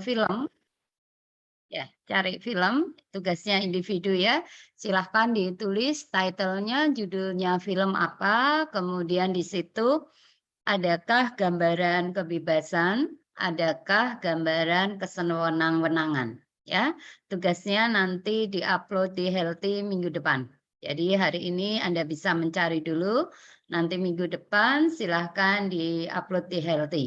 film ya, cari film, tugasnya individu ya. Silahkan ditulis title-nya, judulnya film apa, kemudian di situ adakah gambaran kebebasan, adakah gambaran kesewenang-wenangan, ya. Tugasnya nanti di-upload di Healthy minggu depan. Jadi hari ini Anda bisa mencari dulu, nanti minggu depan silahkan di-upload di Healthy.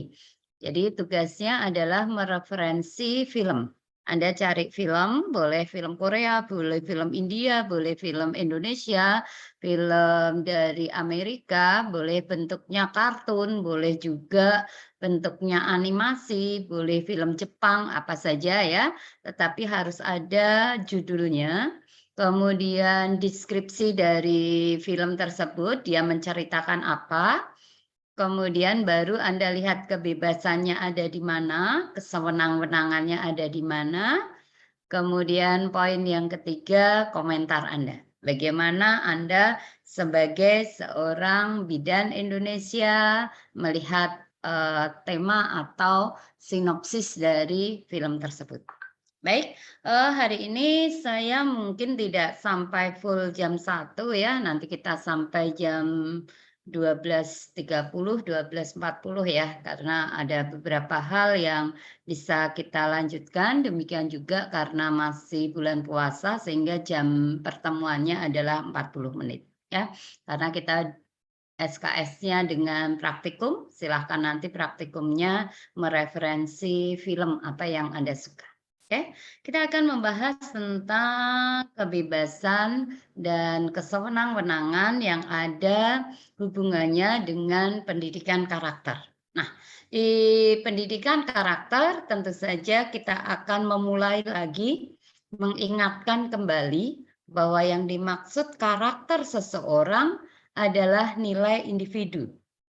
Jadi tugasnya adalah mereferensi film. Anda cari film, boleh film Korea, boleh film India, boleh film Indonesia, film dari Amerika, boleh bentuknya kartun, boleh juga bentuknya animasi, boleh film Jepang, apa saja ya, tetapi harus ada judulnya, kemudian deskripsi dari film tersebut, dia menceritakan apa, kemudian baru Anda lihat kebebasannya ada di mana, kesewenang-wenangannya ada di mana, kemudian poin yang ketiga, komentar Anda. Bagaimana Anda sebagai seorang bidan Indonesia melihat tema atau sinopsis dari film tersebut. Baik, hari ini saya mungkin tidak sampai full jam 1 ya, nanti kita sampai jam 12.30, 12.40 ya, karena ada beberapa hal yang bisa kita lanjutkan, demikian juga karena masih bulan puasa sehingga jam pertemuannya adalah 40 menit ya. Karena kita SKS-nya dengan praktikum, silahkan nanti praktikumnya mereferensi film apa yang Anda suka. Oke, kita akan membahas tentang kebebasan dan kesewenang-wenangan yang ada hubungannya dengan pendidikan karakter. Nah, di pendidikan karakter tentu saja kita akan memulai lagi mengingatkan kembali bahwa yang dimaksud karakter seseorang adalah nilai individu.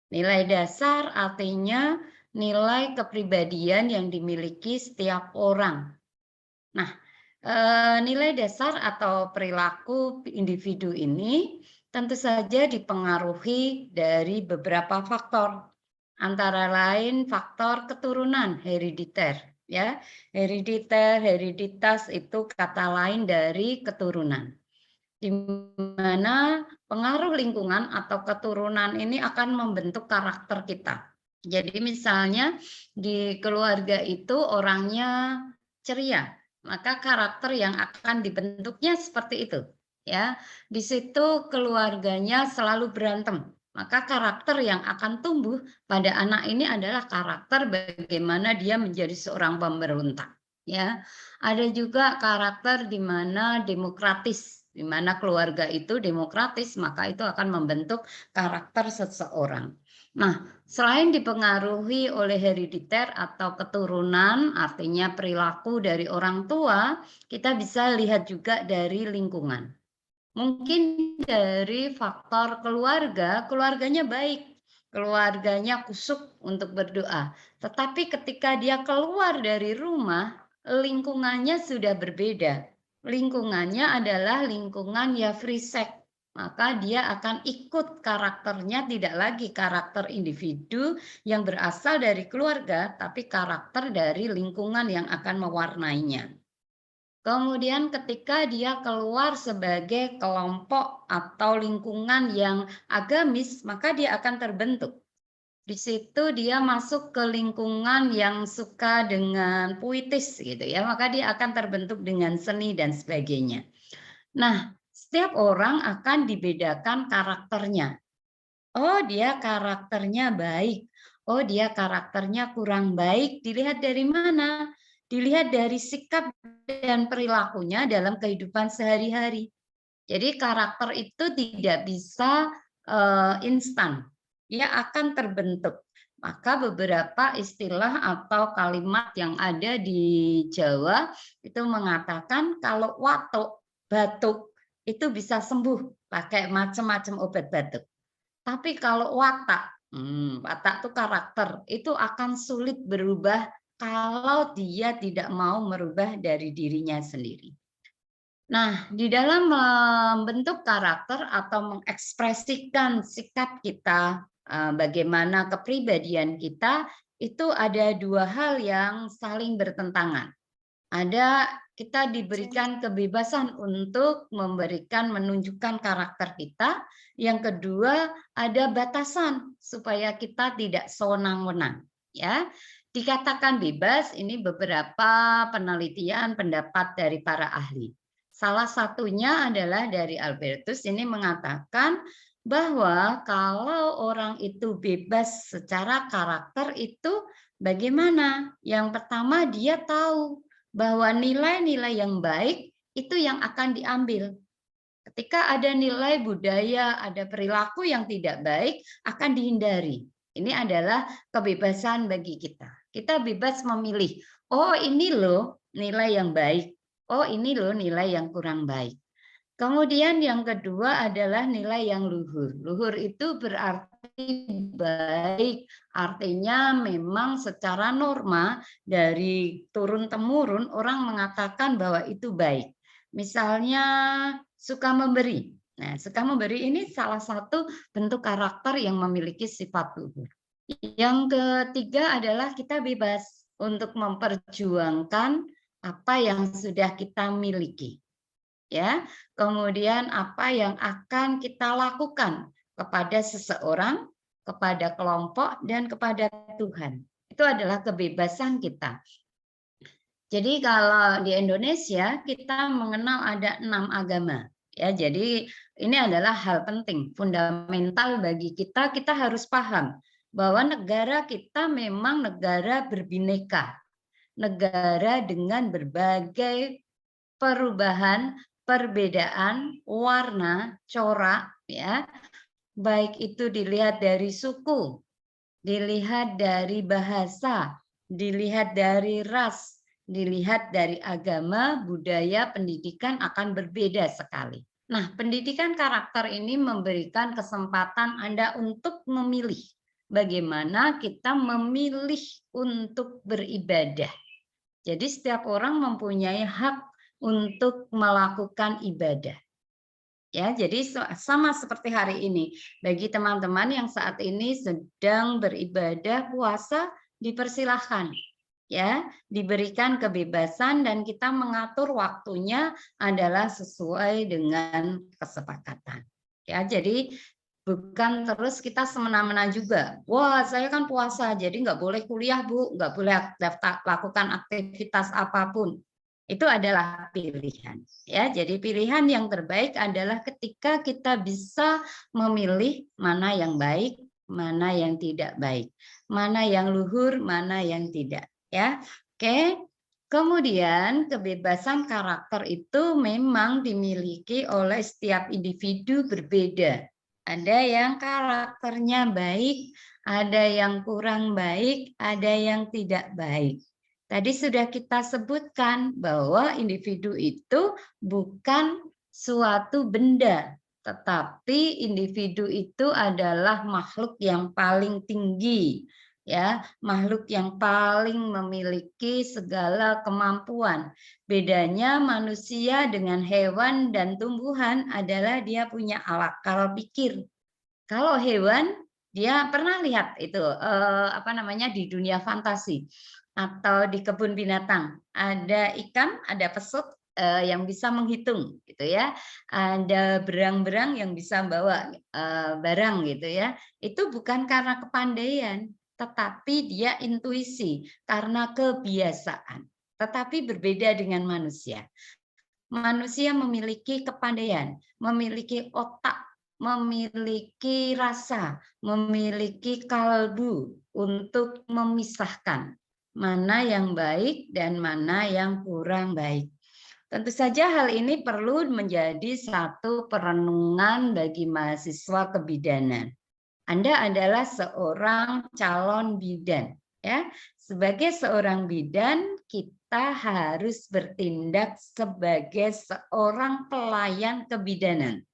Nilai dasar artinya nilai kepribadian yang dimiliki setiap orang. Nah, nilai dasar atau perilaku individu ini tentu saja dipengaruhi dari beberapa faktor. Antara lain faktor keturunan herediter, ya. Herediter, hereditas itu kata lain dari keturunan. Di mana pengaruh lingkungan atau keturunan ini akan membentuk karakter kita. Jadi misalnya di keluarga itu orangnya ceria, maka karakter yang akan dibentuknya seperti itu, ya. Di situ keluarganya selalu berantem, maka karakter yang akan tumbuh pada anak ini adalah karakter bagaimana dia menjadi seorang pemberontak, ya. Ada juga karakter di mana demokratis, di mana keluarga itu demokratis, maka itu akan membentuk karakter seseorang. Nah, selain dipengaruhi oleh herediter atau keturunan, artinya perilaku dari orang tua, kita bisa lihat juga dari lingkungan. Mungkin dari faktor keluarga, keluarganya baik, keluarganya kusuk untuk berdoa. Tetapi ketika dia keluar dari rumah, lingkungannya sudah berbeda. Lingkungannya adalah lingkungan ya free sex. Maka dia akan ikut karakternya tidak lagi karakter individu yang berasal dari keluarga, tapi karakter dari lingkungan yang akan mewarnainya. Kemudian ketika dia keluar sebagai kelompok atau lingkungan yang agamis, maka dia akan terbentuk. Di situ dia masuk ke lingkungan yang suka dengan puitis gitu ya, maka dia akan terbentuk dengan seni dan sebagainya. Nah, setiap orang akan dibedakan karakternya. Oh, dia karakternya baik. Oh, dia karakternya kurang baik. Dilihat dari mana? Dilihat dari sikap dan perilakunya dalam kehidupan sehari-hari. Jadi karakter itu tidak bisa instan. Dia akan terbentuk. Maka beberapa istilah atau kalimat yang ada di Jawa itu mengatakan kalau watuk, batuk itu bisa sembuh pakai macam-macam obat batuk. Tapi kalau watak itu karakter, itu akan sulit berubah kalau dia tidak mau merubah dari dirinya sendiri. Nah, di dalam membentuk karakter atau mengekspresikan sikap kita, bagaimana kepribadian kita, itu ada dua hal yang saling bertentangan. Kita diberikan kebebasan untuk menunjukkan karakter kita. Yang kedua, ada batasan supaya kita tidak sewenang-wenang. Ya, dikatakan bebas ini beberapa penelitian pendapat dari para ahli. Salah satunya adalah dari Albertus, ini mengatakan bahwa kalau orang itu bebas secara karakter itu bagaimana? Yang pertama, dia tahu bahwa nilai-nilai yang baik itu yang akan diambil. Ketika ada nilai budaya, ada perilaku yang tidak baik, akan dihindari. Ini adalah kebebasan bagi kita. Kita bebas memilih, oh ini loh nilai yang baik, oh ini loh nilai yang kurang baik. Kemudian yang kedua adalah nilai yang luhur. Luhur itu berarti baik, artinya memang secara norma dari turun-temurun orang mengatakan bahwa itu baik. Misalnya suka memberi. Nah, suka memberi ini salah satu bentuk karakter yang memiliki sifat luhur. Yang ketiga adalah kita bebas untuk memperjuangkan apa yang sudah kita miliki. Ya, kemudian apa yang akan kita lakukan kepada seseorang, kepada kelompok, dan kepada Tuhan. Itu adalah kebebasan kita. Jadi kalau di Indonesia kita mengenal ada 6 agama. Ya, jadi ini adalah hal penting, fundamental bagi kita. Kita harus paham bahwa negara kita memang negara berbineka, negara dengan berbagai perubahan, perbedaan warna, corak, ya, baik itu dilihat dari suku, dilihat dari bahasa, dilihat dari ras, dilihat dari agama, budaya, pendidikan akan berbeda sekali. Nah, pendidikan karakter ini memberikan kesempatan Anda untuk memilih bagaimana kita memilih untuk beribadah. Jadi setiap orang mempunyai hak untuk melakukan ibadah. Ya, jadi sama seperti hari ini. Bagi teman-teman yang saat ini sedang beribadah puasa, dipersilahkan. Ya, diberikan kebebasan dan kita mengatur waktunya adalah sesuai dengan kesepakatan. Ya, jadi bukan terus kita semena-mena juga. Wah, saya kan puasa, jadi nggak boleh kuliah, Bu, nggak boleh lakukan aktivitas apapun. Itu adalah pilihan. Ya, jadi pilihan yang terbaik adalah ketika kita bisa memilih mana yang baik, mana yang tidak baik, mana yang luhur, mana yang tidak. Ya, oke. Kemudian kebebasan karakter itu memang dimiliki oleh setiap individu berbeda. Ada yang karakternya baik, ada yang kurang baik, ada yang tidak baik. Tadi sudah kita sebutkan bahwa individu itu bukan suatu benda, tetapi individu itu adalah makhluk yang paling tinggi, ya, makhluk yang paling memiliki segala kemampuan. Bedanya manusia dengan hewan dan tumbuhan adalah dia punya akal pikir. Kalau hewan, dia pernah lihat itu di dunia fantasi atau di kebun binatang, ada ikan, ada pesut yang bisa menghitung gitu ya, ada berang-berang yang bisa bawa barang gitu ya. Itu bukan karena kepandaian, tetapi dia intuisi karena kebiasaan. Tetapi berbeda dengan manusia. Manusia memiliki kepandaian, memiliki otak, memiliki rasa, memiliki kalbu untuk memisahkan mana yang baik dan mana yang kurang baik. Tentu saja hal ini perlu menjadi satu perenungan bagi mahasiswa kebidanan. Anda adalah seorang calon bidan, ya. Sebagai seorang bidan, kita harus bertindak sebagai seorang pelayan kebidanan.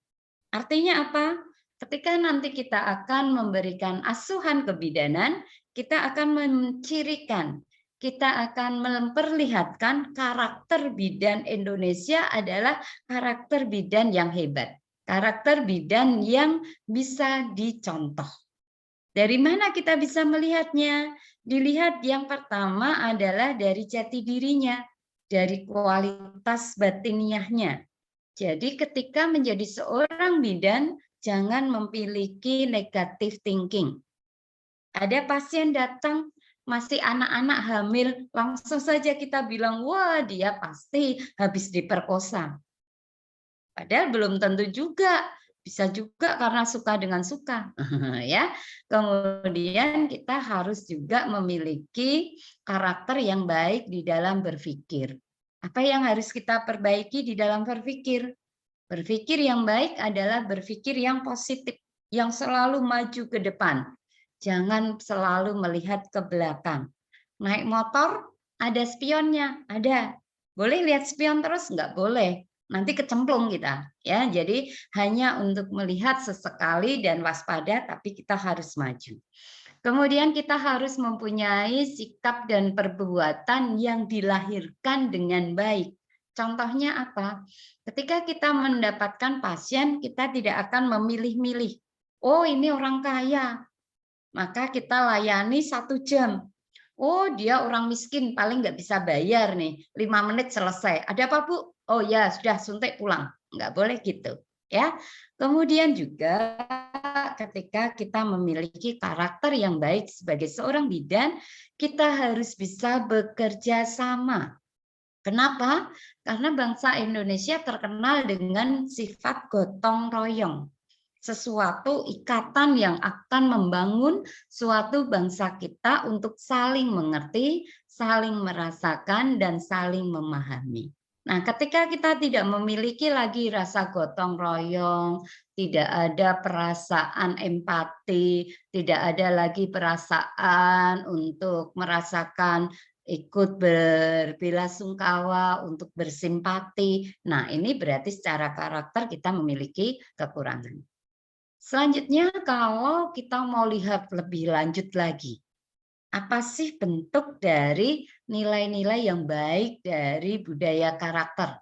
Artinya apa? Ketika nanti kita akan memberikan asuhan kebidanan, kita akan mencirikan, kita akan memperlihatkan karakter bidan Indonesia adalah karakter bidan yang hebat, karakter bidan yang bisa dicontoh. Dari mana kita bisa melihatnya? Dilihat yang pertama adalah dari jati dirinya, dari kualitas batiniahnya. Jadi ketika menjadi seorang bidan, jangan memiliki negative thinking. Ada pasien datang masih anak-anak hamil, langsung saja kita bilang, wah dia pasti habis diperkosa. Padahal belum tentu juga, bisa juga karena suka dengan suka, ya. Kemudian kita harus juga memiliki karakter yang baik di dalam berpikir. Apa yang harus kita perbaiki di dalam berpikir? Berpikir yang baik adalah berpikir yang positif, yang selalu maju ke depan. Jangan selalu melihat ke belakang. Naik motor, ada spionnya, ada. Boleh lihat spion terus? Nggak boleh. Nanti kecemplung kita. Ya, jadi hanya untuk melihat sesekali dan waspada, tapi kita harus maju. Kemudian kita harus mempunyai sikap dan perbuatan yang dilahirkan dengan baik. Contohnya apa? Ketika kita mendapatkan pasien, kita tidak akan memilih-milih. Oh, ini orang kaya, maka kita layani 1 jam. Oh, dia orang miskin, paling nggak bisa bayar nih, 5 menit selesai. Ada apa, Bu? Oh ya, sudah suntik pulang. Nggak boleh gitu, ya. Kemudian juga ketika kita memiliki karakter yang baik sebagai seorang bidan, kita harus bisa bekerja sama. Kenapa? Karena bangsa Indonesia terkenal dengan sifat gotong royong, sesuatu ikatan yang akan membangun suatu bangsa kita untuk saling mengerti, saling merasakan, dan saling memahami. Nah, ketika kita tidak memiliki lagi rasa gotong royong, tidak ada perasaan empati, tidak ada lagi perasaan untuk merasakan ikut berbelasungkawa, untuk bersimpati. Nah, ini berarti secara karakter kita memiliki kekurangan. Selanjutnya, kalau kita mau lihat lebih lanjut lagi, apa sih bentuk dari nilai-nilai yang baik dari budaya karakter?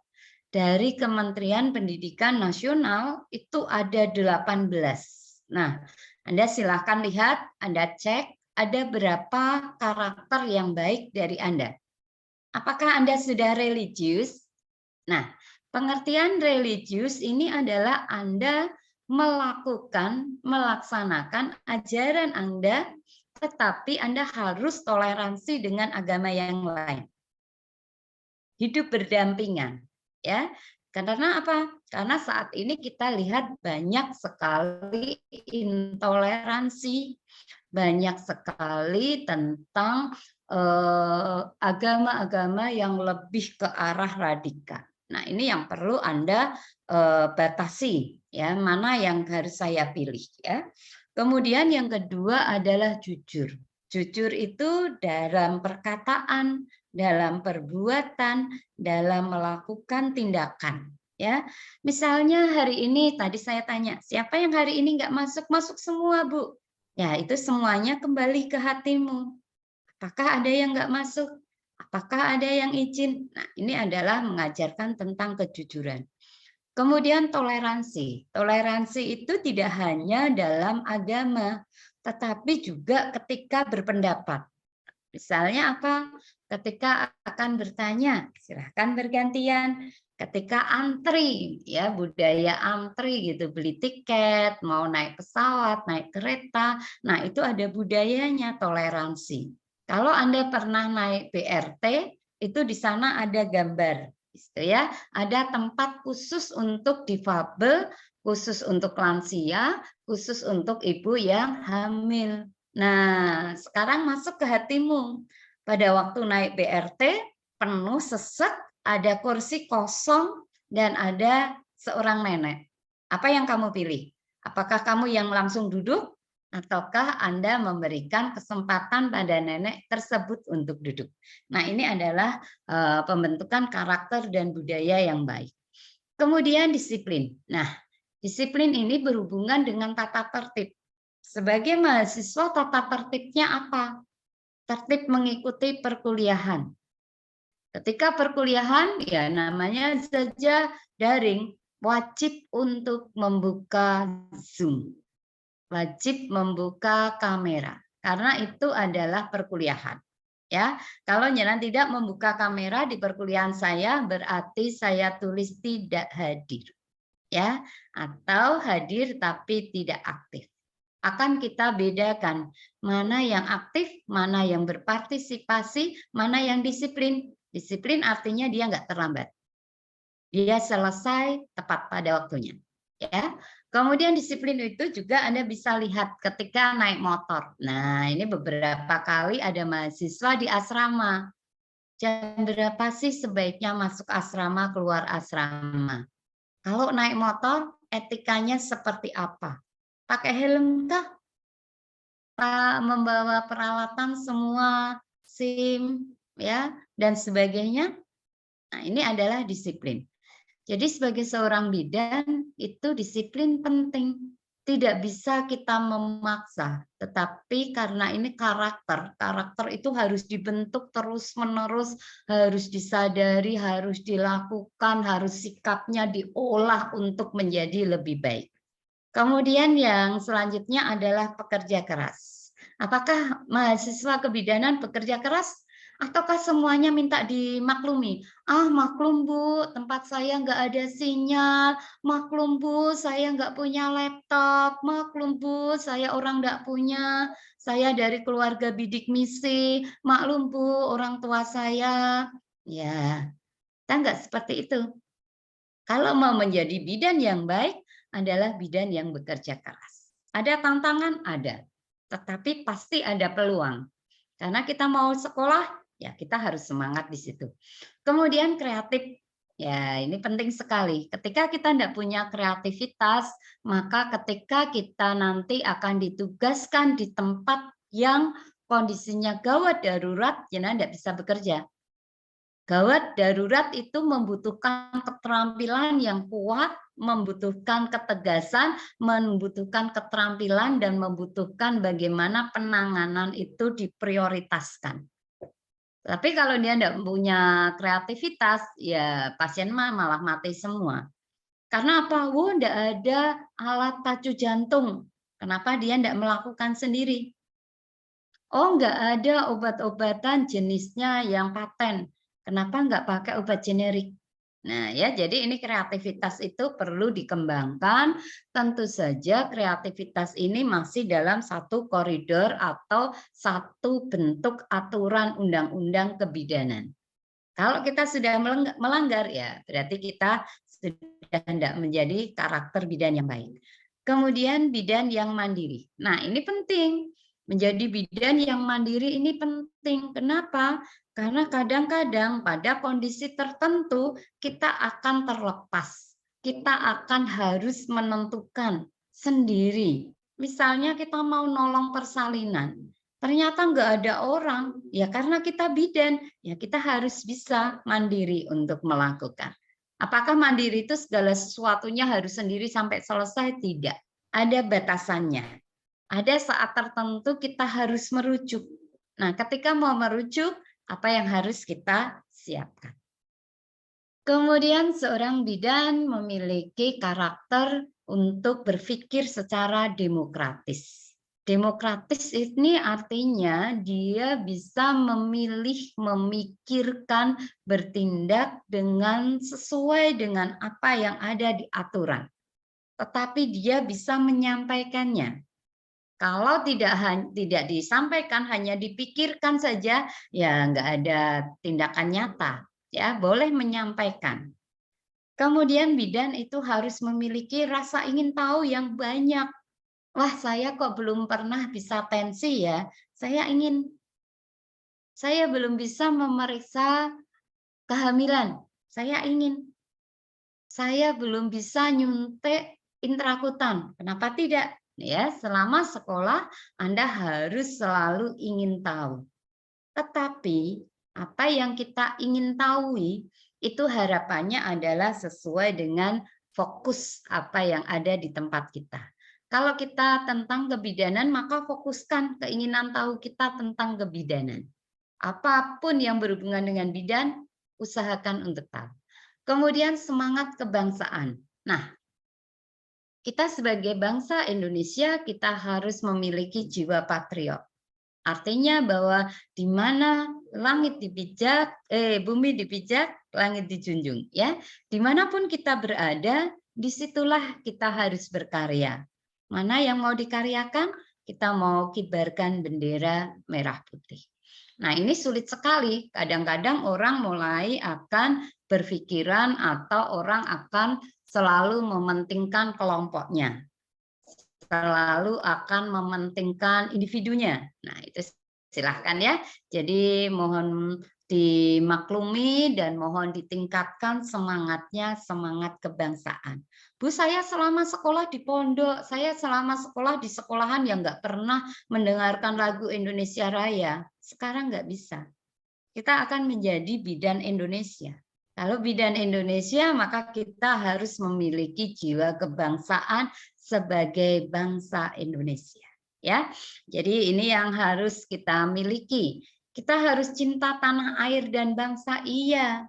Dari Kementerian Pendidikan Nasional itu ada 18. Nah, Anda silahkan lihat, Anda cek ada berapa karakter yang baik dari Anda. Apakah Anda sudah religius? Nah, pengertian religius ini adalah Anda melaksanakan ajaran Anda, tetapi Anda harus toleransi dengan agama yang lain. Hidup berdampingan, ya. Karena apa? Karena saat ini kita lihat banyak sekali intoleransi, banyak sekali tentang agama-agama yang lebih ke arah radikal. Nah, ini yang perlu Anda batasi, ya, mana yang harus saya pilih, ya. Kemudian yang kedua adalah jujur. Jujur itu dalam perkataan, dalam perbuatan, dalam melakukan tindakan. Ya, misalnya hari ini tadi saya tanya, siapa yang hari ini nggak masuk? Masuk semua, Bu. Ya, itu semuanya kembali ke hatimu. Apakah ada yang nggak masuk? Apakah ada yang izin? Nah, ini adalah mengajarkan tentang kejujuran. Kemudian toleransi. Toleransi itu tidak hanya dalam agama, tetapi juga ketika berpendapat. Misalnya apa? Ketika akan bertanya, silahkan bergantian. Ketika antri, ya budaya antri gitu, beli tiket, mau naik pesawat, naik kereta, nah itu ada budayanya, toleransi. Kalau Anda pernah naik BRT, itu di sana ada gambar, gitu ya. Ada tempat khusus untuk difabel, khusus untuk lansia, khusus untuk ibu yang hamil. Nah, sekarang masuk ke hatimu. Pada waktu naik BRT, penuh sesek, ada kursi kosong, dan ada seorang nenek. Apa yang kamu pilih? Apakah kamu yang langsung duduk? Ataukah Anda memberikan kesempatan pada nenek tersebut untuk duduk? Nah, ini adalah pembentukan karakter dan budaya yang baik. Kemudian disiplin. Nah, disiplin ini berhubungan dengan tata tertib. Sebagai mahasiswa, tata tertibnya apa? Tertib mengikuti perkuliahan. Ketika perkuliahan, ya namanya saja daring, wajib untuk membuka Zoom. wajib membuka kamera karena itu adalah perkuliahan. Ya, kalau Nyelan tidak membuka kamera di perkuliahan saya berarti saya tulis tidak hadir, ya, atau hadir tapi tidak aktif. Akan kita bedakan mana yang aktif, mana yang berpartisipasi, mana yang disiplin. Disiplin artinya dia nggak terlambat. Dia selesai tepat pada waktunya. Ya. Kemudian disiplin itu juga Anda bisa lihat ketika naik motor. Nah, ini beberapa kali ada mahasiswa di asrama. Jam berapa sih sebaiknya masuk asrama, keluar asrama? Kalau naik motor, etikanya seperti apa? Pakai helm kah? Membawa peralatan semua, SIM, ya, dan sebagainya? Nah, ini adalah disiplin. Jadi sebagai seorang bidan itu disiplin penting. Tidak bisa kita memaksa, tetapi karena ini karakter, karakter itu harus dibentuk terus-menerus, harus disadari, harus dilakukan, harus sikapnya diolah untuk menjadi lebih baik. Kemudian yang selanjutnya adalah pekerja keras. Apakah mahasiswa kebidanan bekerja keras? Ataukah semuanya minta dimaklumi? Ah, maklum Bu, tempat saya nggak ada sinyal. Maklum Bu, saya nggak punya laptop. Maklum Bu, saya orang nggak punya. Saya dari keluarga bidik misi. Maklum Bu, orang tua saya. Ya, kita nggak seperti itu. Kalau mau menjadi bidan yang baik adalah bidan yang bekerja keras. Ada tantangan? Ada. Tetapi pasti ada peluang. Karena kita mau sekolah, ya kita harus semangat di situ. Kemudian kreatif, ya ini penting sekali. Ketika kita tidak punya kreativitas, maka ketika kita nanti akan ditugaskan di tempat yang kondisinya gawat darurat, ya tidak bisa bekerja. Gawat darurat itu membutuhkan keterampilan yang kuat, membutuhkan ketegasan, membutuhkan keterampilan dan membutuhkan bagaimana penanganan itu diprioritaskan. Tapi kalau dia tidak punya kreativitas, ya pasien malah mati semua. Karena apa? Tidak ada alat pacu jantung. Kenapa dia tidak melakukan sendiri? Oh, nggak ada obat-obatan jenisnya yang paten. Kenapa nggak pakai obat generik? Nah, ya, jadi ini kreativitas itu perlu dikembangkan. Tentu saja kreativitas ini masih dalam satu koridor atau satu bentuk aturan undang-undang kebidanan. Kalau kita sudah melanggar, ya berarti kita sudah tidak menjadi karakter bidan yang baik. Kemudian bidan yang mandiri. Nah, ini penting. Menjadi bidan yang mandiri ini penting. Kenapa? Karena kadang-kadang pada kondisi tertentu kita akan terlepas. Kita akan harus menentukan sendiri. Misalnya kita mau nolong persalinan. Ternyata nggak ada orang, ya karena kita bidan, ya kita harus bisa mandiri untuk melakukan. Apakah mandiri itu segala sesuatunya harus sendiri sampai selesai? Tidak. Ada batasannya. Ada saat tertentu kita harus merujuk. Nah, ketika mau merujuk, apa yang harus kita siapkan? Kemudian seorang bidan memiliki karakter untuk berpikir secara demokratis. Demokratis ini artinya dia bisa memilih, memikirkan, bertindak dengan sesuai dengan apa yang ada di aturan. Tetapi dia bisa menyampaikannya. Kalau tidak disampaikan, hanya dipikirkan saja, ya nggak ada tindakan nyata. Ya, boleh menyampaikan. Kemudian bidan itu harus memiliki rasa ingin tahu yang banyak. Wah, saya kok belum pernah bisa tensi ya. Saya belum bisa memeriksa kehamilan. Saya belum bisa nyuntik intrakutan. Kenapa tidak? Ya, selama sekolah Anda harus selalu ingin tahu. Tetapi apa yang kita ingin tahu itu harapannya adalah sesuai dengan fokus apa yang ada di tempat kita. Kalau kita tentang kebidanan, maka fokuskan keinginan tahu kita tentang kebidanan. Apapun yang berhubungan dengan bidan, usahakan untuk tahu. Kemudian semangat kebangsaan. Nah, kita sebagai bangsa Indonesia, kita harus memiliki jiwa patriot. Artinya bahwa di mana langit dipijak, bumi dipijak, langit dijunjung, ya. Dimanapun kita berada, disitulah kita harus berkarya. Mana yang mau dikaryakan? Kita mau kibarkan bendera merah putih. Nah, ini sulit sekali. Kadang-kadang orang mulai akan berpikiran atau orang akan selalu mementingkan kelompoknya, selalu akan mementingkan individunya. Nah, itu silahkan ya. Jadi mohon dimaklumi dan mohon ditingkatkan semangatnya, semangat kebangsaan. Bu, saya selama sekolah di pondok, saya selama sekolah di sekolahan yang nggak pernah mendengarkan lagu Indonesia Raya. Sekarang nggak bisa. Kita akan menjadi bidan Indonesia. Kalau bidan Indonesia, maka kita harus memiliki jiwa kebangsaan sebagai bangsa Indonesia. Ya, jadi ini yang harus kita miliki. Kita harus cinta tanah air dan bangsa, iya.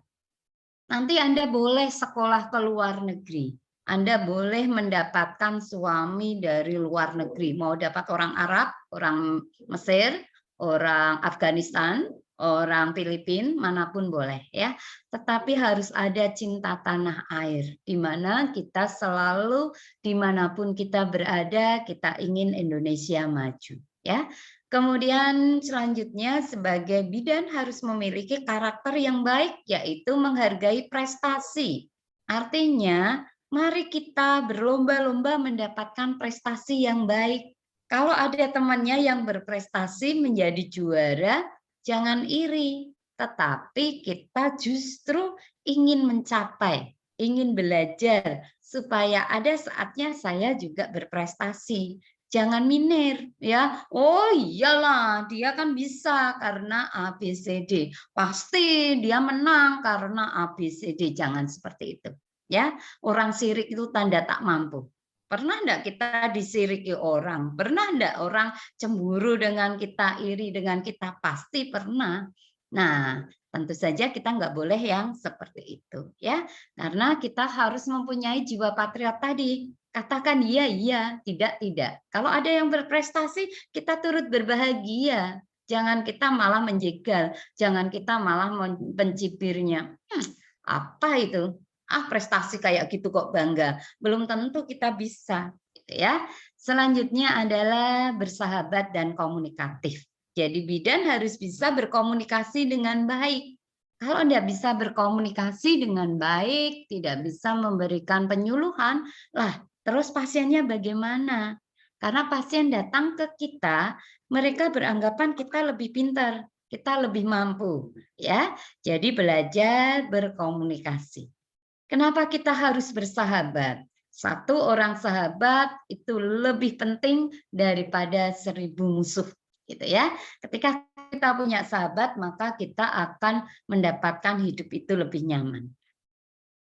Nanti Anda boleh sekolah ke luar negeri. Anda boleh mendapatkan suami dari luar negeri. Mau dapat orang Arab, orang Mesir, orang Afghanistan, orang Filipina, manapun boleh ya. Tetapi harus ada cinta tanah air, di mana kita selalu, dimanapun kita berada, kita ingin Indonesia maju. Ya, kemudian selanjutnya sebagai bidan harus memiliki karakter yang baik, yaitu menghargai prestasi. Artinya, mari kita berlomba-lomba mendapatkan prestasi yang baik. Kalau ada temannya yang berprestasi menjadi juara, jangan iri. Tetapi kita justru ingin mencapai, ingin belajar, supaya ada saatnya saya juga berprestasi. Jangan minder ya. Oh iyalah, dia kan bisa karena ABCD. Pasti dia menang karena ABCD. Jangan seperti itu. Ya, orang sirik itu tanda tak mampu. Pernah enggak kita disiriki orang? Pernah enggak orang cemburu dengan kita, iri dengan kita? Pasti pernah. Nah, tentu saja kita nggak boleh yang seperti itu ya. Karena kita harus mempunyai jiwa patriot tadi. Katakan iya, iya, tidak, tidak. Kalau ada yang berprestasi, kita turut berbahagia. Jangan kita malah menjegal, jangan kita malah mencibirnya. Apa itu? Ah, prestasi kayak gitu kok bangga. Belum tentu kita bisa, gitu ya. Selanjutnya adalah bersahabat dan komunikatif. Jadi bidan harus bisa berkomunikasi dengan baik. Kalau tidak bisa berkomunikasi dengan baik, tidak bisa memberikan penyuluhan, lah terus pasiennya bagaimana? Karena pasien datang ke kita, mereka beranggapan kita lebih pintar, kita lebih mampu, ya. Jadi belajar berkomunikasi. Kenapa kita harus bersahabat? Satu orang sahabat itu lebih penting daripada 1000 musuh, gitu ya. Ketika kita punya sahabat, maka kita akan mendapatkan hidup itu lebih nyaman.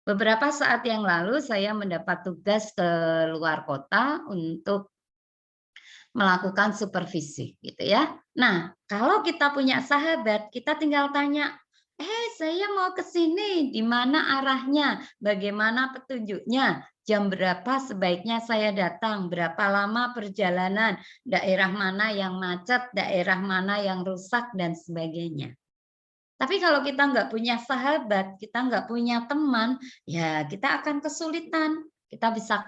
Beberapa saat yang lalu saya mendapat tugas ke luar kota untuk melakukan supervisi gitu ya. Nah, kalau kita punya sahabat, kita tinggal tanya, saya mau ke sini, di mana arahnya? Bagaimana petunjuknya? Jam berapa sebaiknya saya datang? Berapa lama perjalanan? Daerah mana yang macet, daerah mana yang rusak dan sebagainya. Tapi kalau kita nggak punya sahabat, kita nggak punya teman, ya kita akan kesulitan. Kita bisa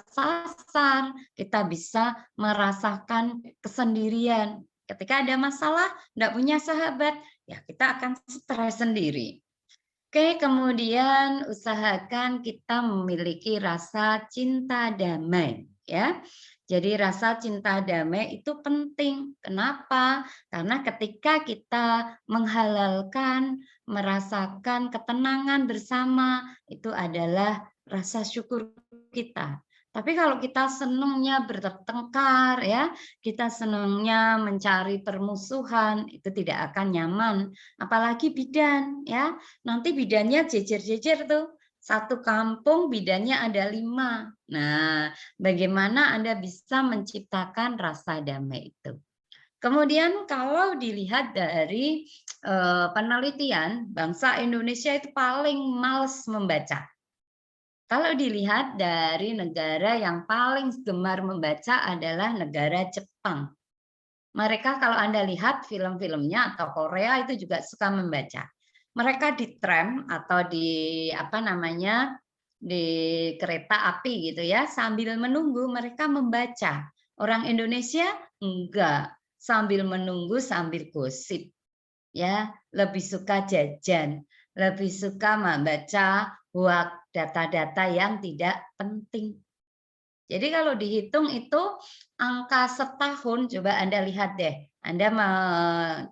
kesasar, kita bisa merasakan kesendirian. Ketika ada masalah, nggak punya sahabat, ya kita akan stres sendiri. Oke, kemudian usahakan kita memiliki rasa cinta damai, ya. Jadi rasa cinta damai itu penting. Kenapa? Karena ketika kita menghalalkan, merasakan ketenangan bersama, itu adalah rasa syukur kita. Tapi kalau kita senangnya bertengkar ya, kita senangnya mencari permusuhan, itu tidak akan nyaman. Apalagi bidan ya. Nanti bidannya jejer-jejer tuh. Satu kampung bidannya ada 5. Nah, bagaimana Anda bisa menciptakan rasa damai itu? Kemudian kalau dilihat dari penelitian, bangsa Indonesia itu paling males membaca. Kalau dilihat dari negara yang paling gemar membaca adalah negara Jepang. Mereka kalau Anda lihat film-filmnya atau Korea itu juga suka membaca. Mereka di tram atau di apa namanya, di kereta api gitu ya, sambil menunggu mereka membaca. Orang Indonesia enggak, sambil menunggu sambil gosip ya, lebih suka jajan, lebih suka membaca hoak, data-data yang tidak penting. Jadi kalau dihitung itu angka setahun, coba Anda lihat deh, Anda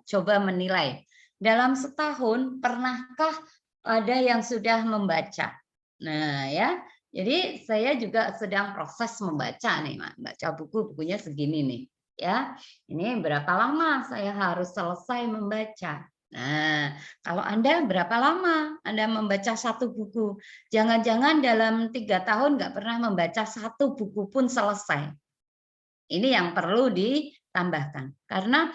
coba menilai. Dalam setahun pernahkah ada yang sudah membaca? Nah ya, jadi saya juga sedang proses membaca nih, baca buku, bukunya segini nih. Ya, ini berapa lama saya harus selesai membaca? Nah, kalau Anda berapa lama Anda membaca satu buku? Jangan-jangan dalam 3 tahun nggak pernah membaca satu buku pun selesai. Ini yang perlu ditambahkan. Karena,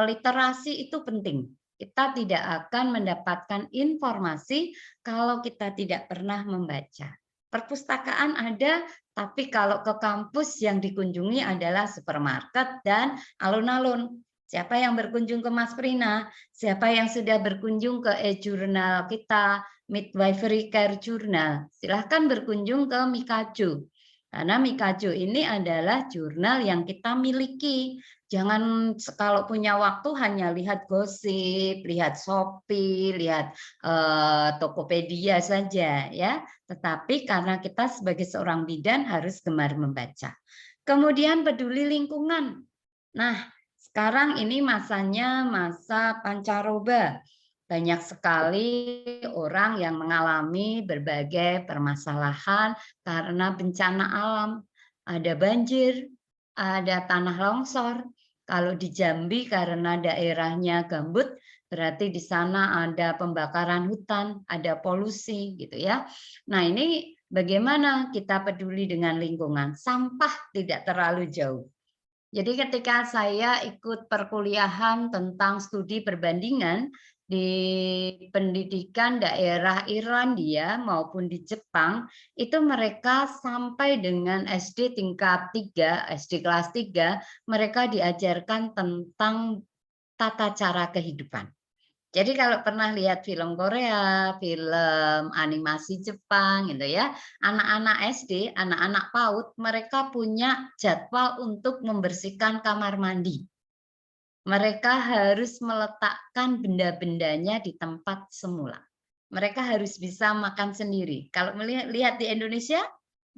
literasi itu penting. Kita tidak akan mendapatkan informasi kalau kita tidak pernah membaca. Perpustakaan ada, tapi kalau ke kampus yang dikunjungi adalah supermarket dan alun-alun. Siapa yang berkunjung ke Mas Prina? Siapa yang sudah berkunjung ke e-jurnal kita, Midwifery Care Journal? Silahkan berkunjung ke Mikaju. Karena Mikaju ini adalah jurnal yang kita miliki. Jangan kalau punya waktu hanya lihat gosip, lihat Shopee, lihat Tokopedia saja ya. Tetapi karena kita sebagai seorang bidan harus gemar membaca. Kemudian peduli lingkungan. Nah, sekarang ini masanya masa pancaroba. Banyak sekali orang yang mengalami berbagai permasalahan karena bencana alam. Ada banjir, ada tanah longsor. Kalau di Jambi karena daerahnya gambut, berarti di sana ada pembakaran hutan, ada polusi gitu ya. Nah, ini bagaimana kita peduli dengan lingkungan? Sampah tidak terlalu jauh. Jadi ketika saya ikut perkuliahan tentang studi perbandingan di pendidikan daerah Irlandia maupun di Jepang, itu mereka sampai dengan SD tingkat 3, SD kelas 3, mereka diajarkan tentang tata cara kehidupan. Jadi kalau pernah lihat film Korea, film animasi Jepang gitu ya, anak-anak SD, anak-anak PAUD, mereka punya jadwal untuk membersihkan kamar mandi. Mereka harus meletakkan benda-bendanya di tempat semula. Mereka harus bisa makan sendiri. Kalau lihat di Indonesia,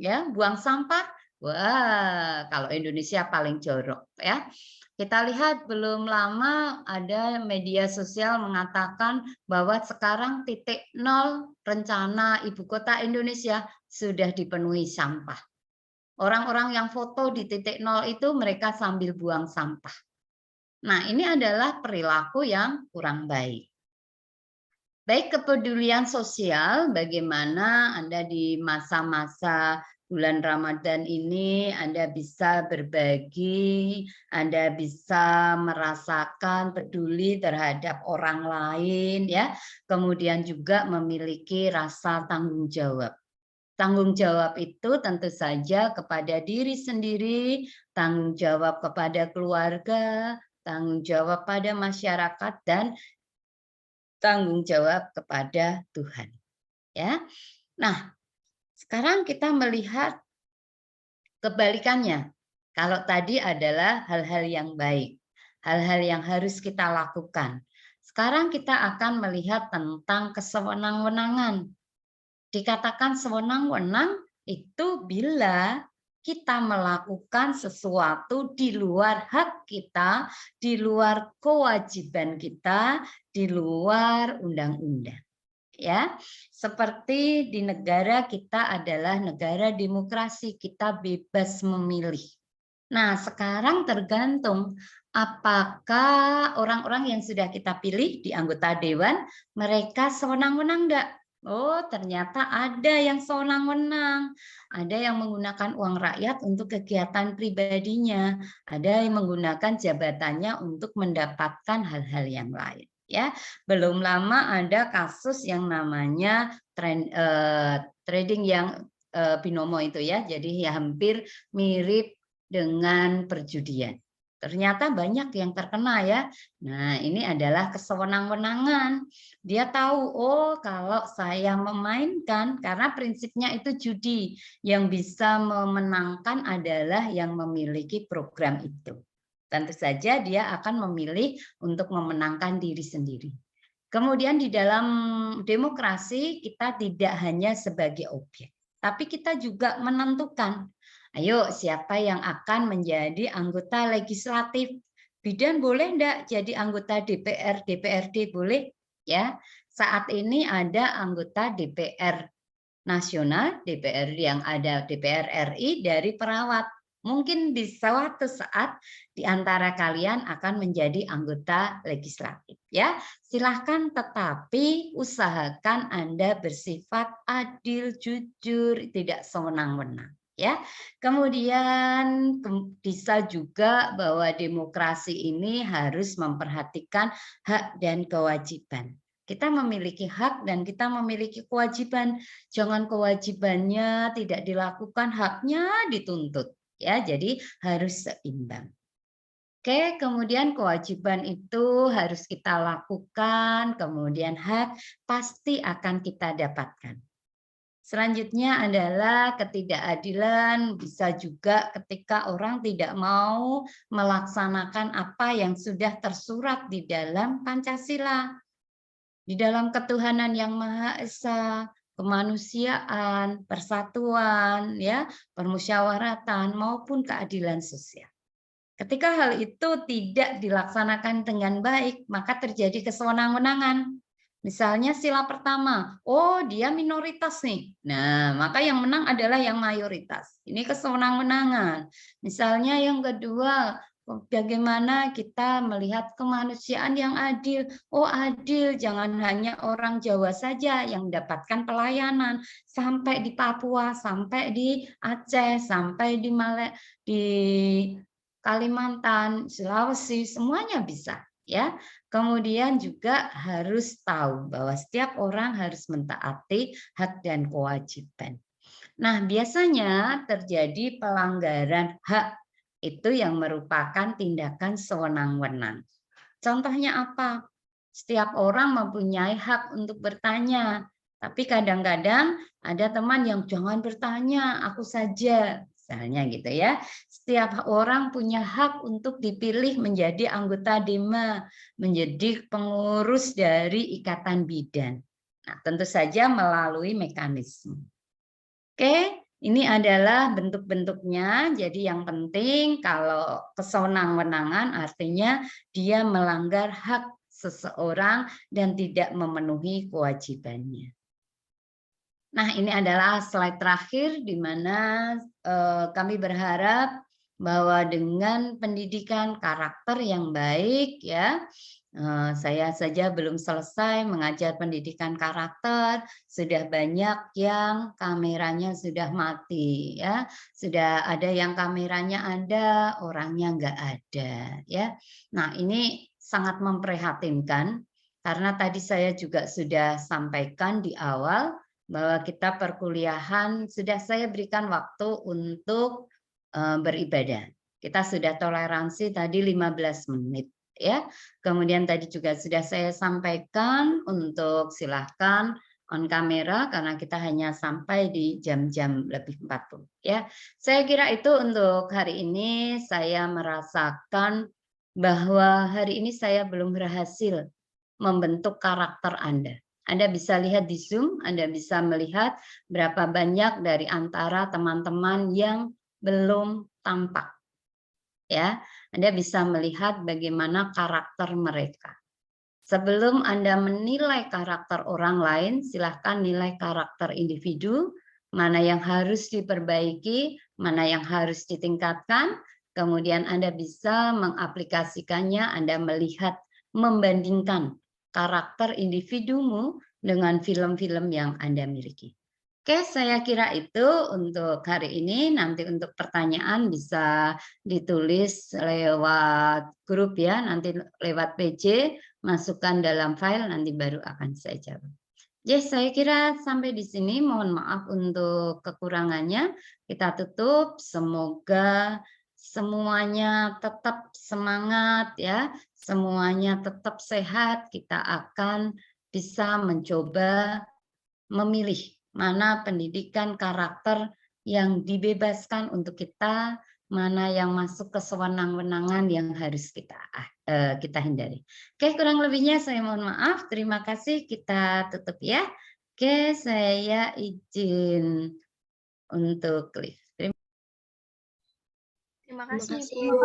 ya buang sampah, wah kalau Indonesia paling jorok ya. Kita lihat belum lama ada media sosial mengatakan bahwa sekarang titik nol rencana ibu kota Indonesia sudah dipenuhi sampah. Orang-orang yang foto di titik nol itu mereka sambil buang sampah. Nah, ini adalah perilaku yang kurang baik. Baik kepedulian sosial, bagaimana Anda di masa-masa bulan Ramadan ini Anda bisa berbagi, Anda bisa merasakan peduli terhadap orang lain ya. Kemudian juga memiliki rasa tanggung jawab. Tanggung jawab itu tentu saja kepada diri sendiri, tanggung jawab kepada keluarga, tanggung jawab pada masyarakat dan tanggung jawab kepada Tuhan, ya. Nah, sekarang kita melihat kebalikannya. Kalau tadi adalah hal-hal yang baik, hal-hal yang harus kita lakukan. Sekarang kita akan melihat tentang kesewenang-wenangan. Dikatakan sewenang-wenang itu bila kita melakukan sesuatu di luar hak kita, di luar kewajiban kita, di luar undang-undang. Ya, seperti di negara kita adalah negara demokrasi, kita bebas memilih. Nah, sekarang tergantung apakah orang-orang yang sudah kita pilih di anggota dewan, mereka sewenang-wenang enggak? Oh, ternyata ada yang sewenang-wenang. Ada yang menggunakan uang rakyat untuk kegiatan pribadinya. Ada yang menggunakan jabatannya untuk mendapatkan hal-hal yang lain. ya. Belum lama ada kasus yang namanya trading yang binomo itu ya. Jadi ya hampir mirip dengan perjudian. Ternyata banyak yang terkena ya. Nah, ini adalah kesewenang-wenangan. Dia tahu, oh kalau saya memainkan, karena prinsipnya itu judi, yang bisa memenangkan adalah yang memiliki program itu. Tentu saja dia akan memilih untuk memenangkan diri sendiri. Kemudian di dalam demokrasi kita tidak hanya sebagai objek, tapi kita juga menentukan, ayo siapa yang akan menjadi anggota legislatif. Bidan boleh enggak jadi anggota DPR, DPRD boleh ya. Saat ini ada anggota DPR nasional, DPR yang ada DPR RI dari perawat. Mungkin di suatu saat di antara kalian akan menjadi anggota legislatif ya. Silahkan, tetapi usahakan Anda bersifat adil, jujur, tidak sewenang-wenang ya. Kemudian bisa juga bahwa demokrasi ini harus memperhatikan hak dan kewajiban. Kita memiliki hak dan kita memiliki kewajiban. Jangan kewajibannya tidak dilakukan, haknya dituntut. Ya, jadi harus seimbang. Oke, kemudian kewajiban itu harus kita lakukan, kemudian hak pasti akan kita dapatkan. Selanjutnya adalah ketidakadilan, bisa juga ketika orang tidak mau melaksanakan apa yang sudah tersurat di dalam Pancasila, di dalam ketuhanan yang Maha Esa, kemanusiaan, persatuan, ya, permusyawaratan maupun keadilan sosial. Ketika hal itu tidak dilaksanakan dengan baik, maka terjadi kesewenang-wenangan. Misalnya sila pertama, oh dia minoritas nih. Nah, maka yang menang adalah yang mayoritas. Ini kesewenang-wenangan. Misalnya yang kedua, bagaimana kita melihat kemanusiaan yang adil. Oh adil, jangan hanya orang Jawa saja yang mendapatkan pelayanan. Sampai di Papua, sampai di Aceh, sampai di Kalimantan, Sulawesi, semuanya bisa ya. Kemudian juga harus tahu bahwa setiap orang harus mentaati hak dan kewajiban. Nah, biasanya terjadi pelanggaran hak itu yang merupakan tindakan sewenang-wenang. Contohnya apa? Setiap orang mempunyai hak untuk bertanya, tapi kadang-kadang ada teman yang jangan bertanya, aku saja. Misalnya gitu ya. Setiap orang punya hak untuk dipilih menjadi anggota DEMA, menjadi pengurus dari Ikatan Bidan. Nah, tentu saja melalui mekanisme. Oke, ini adalah bentuk-bentuknya. Jadi yang penting kalau kesewenang-wenangan artinya dia melanggar hak seseorang dan tidak memenuhi kewajibannya. Nah, ini adalah slide terakhir di mana kami berharap bahwa dengan pendidikan karakter yang baik ya, saya saja belum selesai mengajar pendidikan karakter, sudah banyak yang kameranya sudah mati ya, sudah ada yang kameranya ada, orangnya nggak ada ya. Nah, ini sangat memprihatinkan karena tadi saya juga sudah sampaikan di awal bahwa kita perkuliahan sudah saya berikan waktu untuk beribadah. Kita sudah toleransi tadi 15 menit ya. Kemudian tadi juga sudah saya sampaikan untuk silahkan on kamera karena kita hanya sampai di jam-jam lebih 40 ya. Saya kira itu untuk hari ini. Saya merasakan bahwa hari ini saya belum berhasil membentuk karakter Anda. Anda bisa lihat di Zoom, Anda bisa melihat berapa banyak dari antara teman-teman yang belum tampak. Ya, Anda bisa melihat bagaimana karakter mereka. Sebelum Anda menilai karakter orang lain, silahkan nilai karakter individu, mana yang harus diperbaiki, mana yang harus ditingkatkan, kemudian Anda bisa mengaplikasikannya, Anda melihat, membandingkan karakter individumu dengan film-film yang Anda miliki. Oke, saya kira itu untuk hari ini. Nanti untuk pertanyaan bisa ditulis lewat grup ya, nanti lewat PJ masukkan dalam file, nanti baru akan saya jawab. Yes, saya kira sampai di sini. Mohon maaf untuk kekurangannya. Kita tutup. Semoga semuanya tetap semangat ya, semuanya tetap sehat. Kita akan bisa mencoba memilih mana pendidikan karakter yang dibebaskan untuk kita, mana yang masuk ke sewenang-wenangan yang harus kita hindari. Oke, kurang lebihnya saya mohon maaf. Terima kasih. Kita tutup ya. Oke, saya izin untuk live. Terima kasih, kasih. Bu.